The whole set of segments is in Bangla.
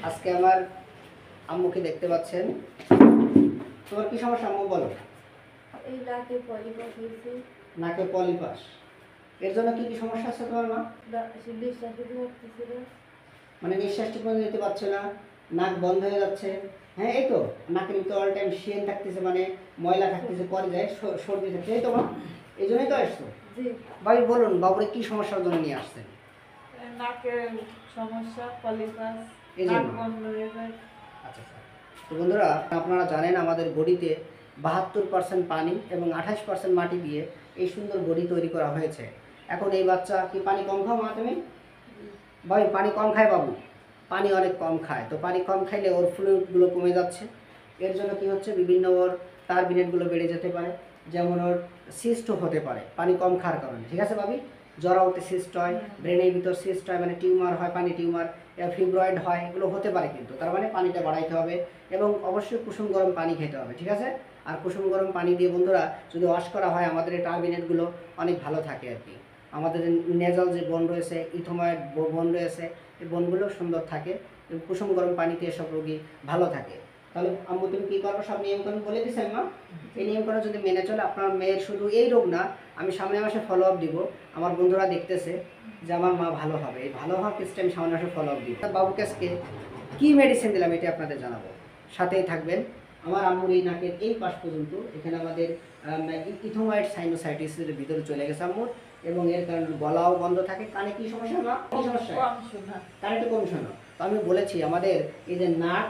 আজকে আমার আম্মুকে দেখতে পাচ্ছেন। তোমার কি সমস্যা আম্মু বলো? এই নাকে পলিপাস হয়েছে। নাকে পলিপাস, এর জন্য কি কি সমস্যা আছে তোমার মা? নিঃশ্বাস নিতে পারতেছে না। মানে নিঃশ্বাস ঠিক মতো নিতে পারছে না, নাক বন্ধ হয়ে যাচ্ছে। হ্যাঁ এই তো, নাকের ভিতরে অল টাইম শিয়েন থাকতেছে, মানে ময়লা থাকতেছে, পরে যায় সর্দি থাকছে, এই তো মা? এই জন্যই তো আসছো। জি। ভাবি বলুন, বাবুরে কি সমস্যার জন্য নিয়ে আসছেন? নাকের সমস্যা, পলিপাস, এই নাক জন্য। বন্ধ হয়ে যায়। আচ্ছা স্যার, তো বন্ধুরা আপনারা জানেন আমাদের বডিতে 72% পানি এবং 28% মাটি দিয়ে এই সুন্দর বডি তৈরি করা হয়েছে। এখন এই বাচ্চা কি পানি কম খাও মা তুমি? ভাই পানি কম খায় বাবু, পানি অনেক কম খায়। তো পানি কম খাইলে ওর ফ্লুইডগুলো কমে যাচ্ছে। এর জন্য কি হচ্ছে, বিভিন্ন ওর টার্বিনেটগুলো বেড়ে যেতে পারে, যেমন ওর সিস্টও হতে পারে পানি কম খাওয়ার কারণে। ঠিক আছে ভাবি? জরাউতে সিস্ট হয়, ব্রেনের ভিতর সিস্ট হয়, মানে টিউমার হয়, পানি টিউমার, ফিব্রয়েড হয়, এগুলো হতে পারে। কিন্তু তার মানে পানিটা বাড়াইতে হবে এবং অবশ্যই কুসুম গরম পানি খেতে হবে। ঠিক আছে? আর কুসুম গরম পানি দিয়ে বন্ধুরা যদি ওয়াশ করা হয়, আমাদের এই টার্বিনেটগুলো অনেক ভালো থাকে আর কি। আমাদের নেজাল যে বন রয়েছে, ইথোময়েড বন রয়েছে, এই বনগুলো সুন্দর থাকে এবং কুসুম গরম পানিতে এসব রোগী ভালো থাকে। তাহলে আম্মু তুমি কী করবো, সব নিয়মকানুন বলে দিচ্ছেন মা। এই নিয়মকানুন যদি মেনে চলে, আপনার মেয়ের শুধু এই রোগ না, আমি সামনের মাসে ফলো আপ দিব। আমার বন্ধুরা দেখতেছে যে আমার মা ভালো হবে, এই ভালো হওয়ার কেসটা আমি সামনের মাসে ফলো আপ দিব। বাবুকে আজকে কী মেডিসিন দিলাম এটা আপনাদের জানাবো, সাথেই থাকবেন। আমার আম্মুর এই নাকের এই পাশ পর্যন্ত এখানে আমাদের ইথোময়েড সাইনোসাইটিসের ভিতরে চলে গেছে আম্মুর, এবং এর কারণে গলাও বন্ধ থাকে। কানে কি সমস্যা মা? কি সমস্যা? কম শোনা। কানে একটু কম শোনো। তো আমি বলেছি আমাদের এই যে নাক,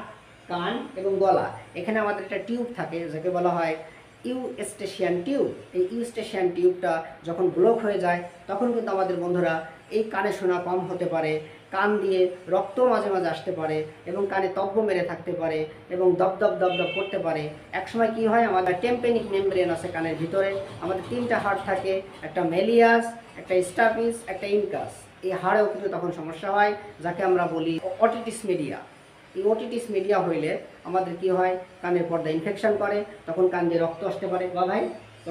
কান এবং গলা, এখানে আমাদের একটা টিউব থাকে যাকে বলা হয় ইউস্টেশিয়ান টিউব। এই ইউস্টেশিয়ান টিউবটা যখন ব্লক হয়ে যায় তখন কিন্তু আমাদের বন্ধুরা এই কানে শোনা কম হতে পারে, কান দিয়ে রক্ত মাঝে মাঝে আসতে পারে এবং কানে তব্য মেরে থাকতে পারে এবং দপদপ দপদপ করতে পারে। একসময় কি হয়, আমাদের টেম্পেনিক মেমব্রেন আছে কানের ভিতরে, আমাদের 3টা হাড় থাকে, একটা মেলিয়াস, একটা স্টাপিস, একটা ইনকাস। এই হাড়েও কিন্তু তখন সমস্যা হয়, যাকে আমরা বলি অটিটিস মিডিয়া। এই ওটিটিস মিডিয়া হইলে আমাদের কি হয়, কানের পর্দা ইনফেকশন করে, তখন কান দিয়ে রক্ত আসতে পারে, বা ভাই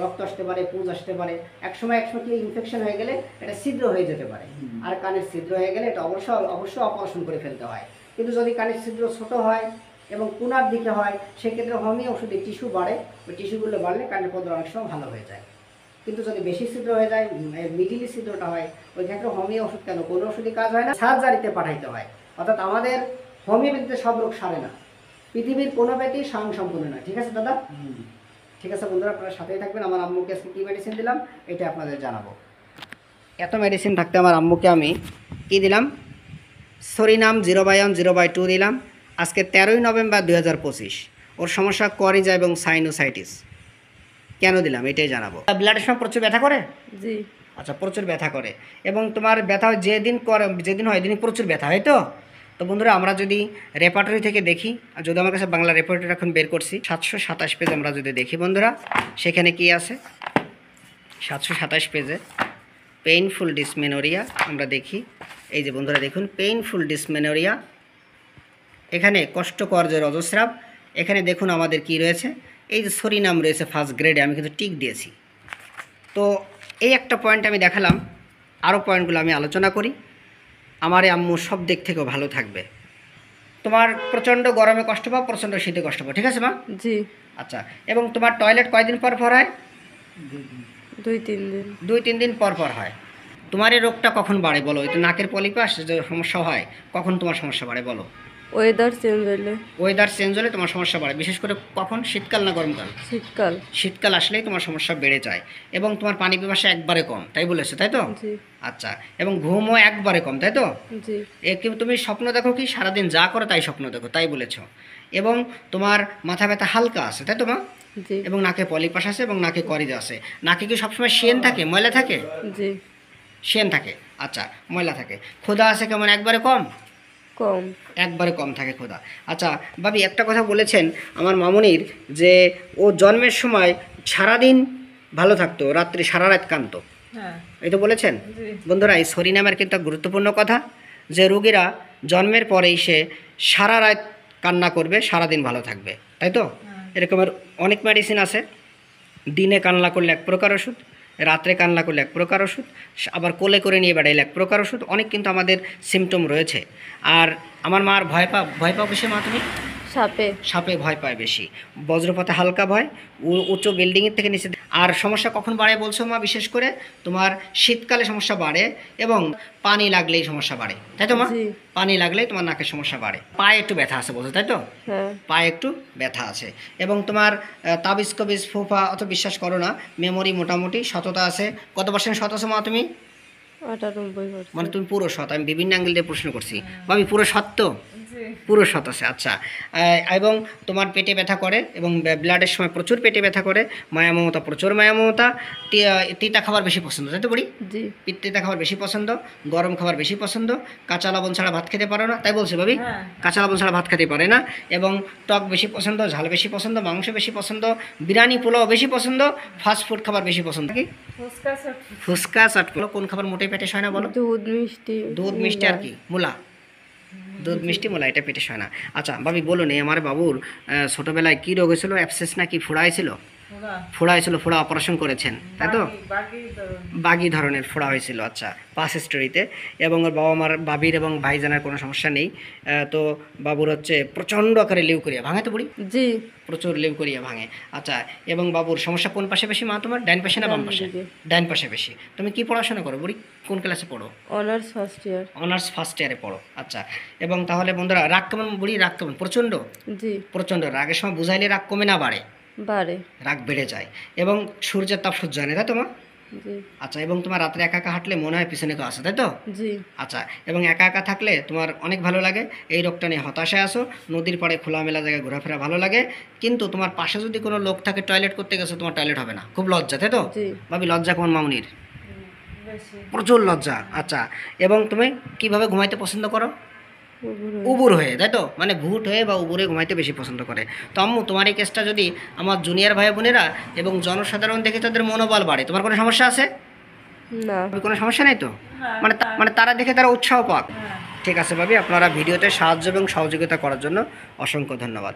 রক্ত আসতে পারে, পুঁজ আসতে পারে। একসময় কি ইনফেকশন হয়ে গেলে এটা ছিদ্র হয়ে যেতে পারে, আর কানের ছিদ্র হয়ে গেলে এটা অবশ্যই অপারেশন করে ফেলতে হয়। কিন্তু যদি কানের ছিদ্র ছোট হয় এবং কোনার দিকে হয়, সেক্ষেত্রে হোমিও ওষুধে টিস্যু বাড়ে, ওই টিস্যুগুলো বাড়লে কানের পর্দা অনেক সময় ভালো হয়ে যায়। কিন্তু যদি বেশি ছিদ্র হয়ে যায়, মিডিলি ছিদ্রটা হয়, ওই ক্ষেত্রে হোমিও ওষুধ কেন, কোনো ওষুধই কাজ হয় না, সার্জারিতে পাঠাইতে হয়। অর্থাৎ আমাদের হোমিওপ্যাথিতে সব রোগ সারে না, পৃথিবীর কোনো ব্যাধি স্বয়ংসম্পূর্ণ না। ঠিক আছে দাদা? ঠিক আছে বন্ধুরা, আপনারা সাথেই থাকবেন। আমার আম্মুকে আজকে কী মেডিসিন দিলাম এটা আপনাদের জানাবো। এত মেডিসিন থাকতে আমার আম্মুকে আমি কী দিলাম, সরিনাম 0/1 0/2 দিলাম। আজকে 13ই নভেম্বর 2025। ওর সমস্যা করিজা এবং সাইনোসাইটিস। কেন দিলাম এটাই জানাবো। ব্লাডের সময় প্রচুর ব্যথা করে? জি। আচ্ছা, প্রচুর ব্যথা করে এবং তোমার ব্যথা যেদিন হয় এদিনই প্রচুর ব্যথা হয়। তো বন্ধুরা আমরা যদি রেপার্টরি থেকে দেখি, আর যদি আমার কাছে বাংলা রেপার্টরি এখন বের করছি, 727 পেজ আমরা যদি দেখি বন্ধুরা, সেখানে কি আছে 727 পেজে পেইনফুল ডিসমেনোরিয়া আমরা দেখি। এই যে বন্ধুরা দেখুন, পেইনফুল ডিসমেনোরিয়া, এখানে কষ্টকর যে রজস্রাব, এখানে দেখুন আমাদের কি রয়েছে, এই যে সরিনাম রয়েছে ফার্স্ট গ্রেডে, আমি কিন্তু টিক দিয়েছি। তো এই একটা পয়েন্ট আমি দেখালাম, আরও পয়েন্টগুলো আমি আলোচনা করি। আমার এই আম্মু সব দিক থেকেও ভালো থাকবে। তোমার প্রচণ্ড গরমে কষ্ট পাও, প্রচণ্ড শীতে কষ্ট পাও, ঠিক আছে মা? জি। আচ্ছা, এবং তোমার টয়লেট কয়দিন পর পর হয়? 2-3 দিন। 2-3 দিন পর পর হয়। তোমার এই রোগটা কখন বাড়ে বলো? এই তো নাকের পলিপাস যে সমস্যা হয়, কখন তোমার সমস্যা বাড়ে বলো? ওয়েদার চেঞ্জ হলে। ওয়েদার চেঞ্জ হলে তোমার সমস্যা বাড়ে, বিশেষ করে কখন? শীতকাল না গরমকাল? শীতকাল। শীতকাল আসলেই তোমার সমস্যা বেড়ে যায় এবং তোমার পানি পিপাসা একবারে কম, তাই বলেছো তাই তো? জি। আচ্ছা, এবং ঘুমও একবারে কম, তাই তো? জি। তুমি স্বপ্ন দেখো কি, সারাদিন যা করো তাই স্বপ্ন দেখো, তাই বলেছো। এবং তোমার মাথা ব্যথা হালকা আছে, তাই তো মা? জি। এবং নাকে পলিপাস আছে এবং নাকে করিজা আছে। নাকে কি সবসময় শিয়েন থাকে, ময়লা থাকে? জি। শিয়েন থাকে, আচ্ছা, ময়লা থাকে। ক্ষুধা আছে কেমন? একবারে কম? কম। একবারে কম থাকে ক্ষুধা। আচ্ছা ভাবি, একটা কথা বলেছেন আমার মামনির, যে ও জন্মের সময় সারাদিন ভালো থাকতো, রাত্রি সারা রাত কাঁদতো, হ্যাঁ। এই তো বলেছেন। জি। বন্ধুরা এই সরিনামের কিন্তু একটা গুরুত্বপূর্ণ কথা, যে রোগীরা জন্মের পরেই সে সারা রাত কান্না করবে, সারাদিন ভালো থাকবে, তাই তো? এরকমের অনেক মেডিসিন আছে। দিনে কান্না করলে এক প্রকার ওষুধ রাত্রে কান্না করলে এক প্রকার ওষুধ, আবার কোলে করে নিয়ে বেড়াইলে এক প্রকার ওষুধ, অনেক কিন্তু আমাদের সিমটম রয়েছে। আর আমার মার ভয় পাও বেশি মা তুমি? সাপে। সাপে ভয় পায় বেশি, বজ্রপাতে হালকা ভয়, উঁচু বিল্ডিংয়ের থেকে নিচে। আর সমস্যা কখন বাড়ে বলছো মা? বিশেষ করে তোমার শীতকালে সমস্যা বাড়ে এবং পানি লাগলেই সমস্যা বাড়ে, তাই তো মা? জি। পানি লাগলেই তোমার নাকের সমস্যা বাড়ে। পায়ে একটু ব্যথা আছে বলছো, তাই তো? হ্যাঁ। পায়ে একটু ব্যথা আছে এবং তোমার তাবিজ কবিজ ফুফা অত বিশ্বাস করো না, মেমোরি মোটামুটি সততা আছে। কত পার্সেন্ট সত আছো মা তুমি? 98%। মানে তুমি পুরো সৎ। আমি বিভিন্ন অ্যাঙ্গেল দিয়ে প্রশ্ন করছি, ভাবি পুরো সত্য? পুরো সৎ আছে। আচ্ছা, এবং তোমার পেটে ব্যথা করে এবং ব্লাডের সময় প্রচুর পেটে ব্যথা করে, মায়া মমতা, প্রচুর মায়া মমতা, তিতা খাবার বেশি পছন্দ, তাই তো বলি? জি। তিতা খাবার বেশি পছন্দ, গরম খাবার বেশি পছন্দ, কাঁচা লবণ ছাড়া ভাত খেতে পারো না, তাই বলছে ভাবি? কাঁচা লবণ ছাড়া ভাত খেতে পারে না, এবং টক বেশি পছন্দ, ঝাল বেশি পছন্দ, মাংস বেশি পছন্দ, বিরিয়ানি পোলাও বেশি পছন্দ, ফাস্ট ফুড খাবার বেশি পছন্দ। কি ফুচকা চাটপুলো? কোন খাবার মোটে পেটে হয় না বলো? দুধ মিষ্টি। দুধ মিষ্টি আর কি? মূলা, দুধ মিষ্টি মূলা, এটা পেটে হয় না। আচ্ছা ভাবি বলো নি, আমার বাবুর ছোটবেলায় কি রোগ হয়েছিল? অ্যাবসেস না কি ফোড়া হয়েছিল? ফোড়া হয়েছিল, ফোড়া অপারেশন করেছেন, তাই তো? বাগি ধরনের ফোড়া হয়েছিল। আচ্ছা, পাস স্টোরিতে। এবং ওর বাবা মার, বাবির এবং ভাইজানের কোনো সমস্যা নেই। তো বাবুর হচ্ছে প্রচণ্ড আকারে লিউকোরিয়া ভাঙে, তো বুড়ি? জি। প্রচুর লিউকোরিয়া ভাঙে। আচ্ছা, এবং বাবুর সমস্যা কোন পাশে বেশি মা তোমার? ডাইন পাশে না বাম পাশে? ডাইন পাশে বেশি। তুমি কি পড়াশোনা করো বুড়ি? কোন ক্লাসে পড়ো? Honours first year. Honours first ইয়ারে পড়ো। আচ্ছা, এবং তাহলে বন্ধুরা রাগ কেমন বুড়ি? রাগ কেমন? প্রচণ্ড? জি। প্রচণ্ড রাগের সময় বুঝাইলে রাগ কমে না বাড়ে? বাড়ে। রাগ বেড়ে যায় এবং সূর্যের তাপ সহ্য হয় না, তাই তো মা? জি। আচ্ছা, এবং তোমার রাত্রে একা একা হাঁটলে মনে হয় পিছনে কেউ আসে, তাই তো? জি। আচ্ছা, এবং একা একা থাকলে তোমার অনেক ভালো লাগে, এই রোগটা নিয়ে হতাশায় আসো, নদীর পাড়ে খোলামেলা জায়গায় ঘোরাফেরা ভালো লাগে, কিন্তু তোমার পাশে যদি কোনো লোক থাকে, টয়লেট করতে গেছো, তোমার টয়লেট হবে না, খুব লজ্জা, তাই তো? জি। ভাবি লজ্জা কেমন মামুনির? প্রচুর লজ্জা। আচ্ছা, এবং তুমি কিভাবে ঘুমাইতে পছন্দ করো? উবুর হয়ে, তাই তো? মানে ভুট হয়ে বা উবুরে ঘুমাইতে বেশি পছন্দ করে। তো আম্মু, তোমার এই কেসটা যদি আমার জুনিয়র ভাই বোনেরা এবং জনসাধারণ দেখে তাদের মনোবল বাড়ে, তোমার কোনো সমস্যা আছে? না। কোনো সমস্যা নেই তো? মানে তারা দেখে তারা উৎসাহ পাক। ঠিক আছে ভাবি, আপনারা ভিডিওতে সাহায্য এবং সহযোগিতা করার জন্য অসংখ্য ধন্যবাদ।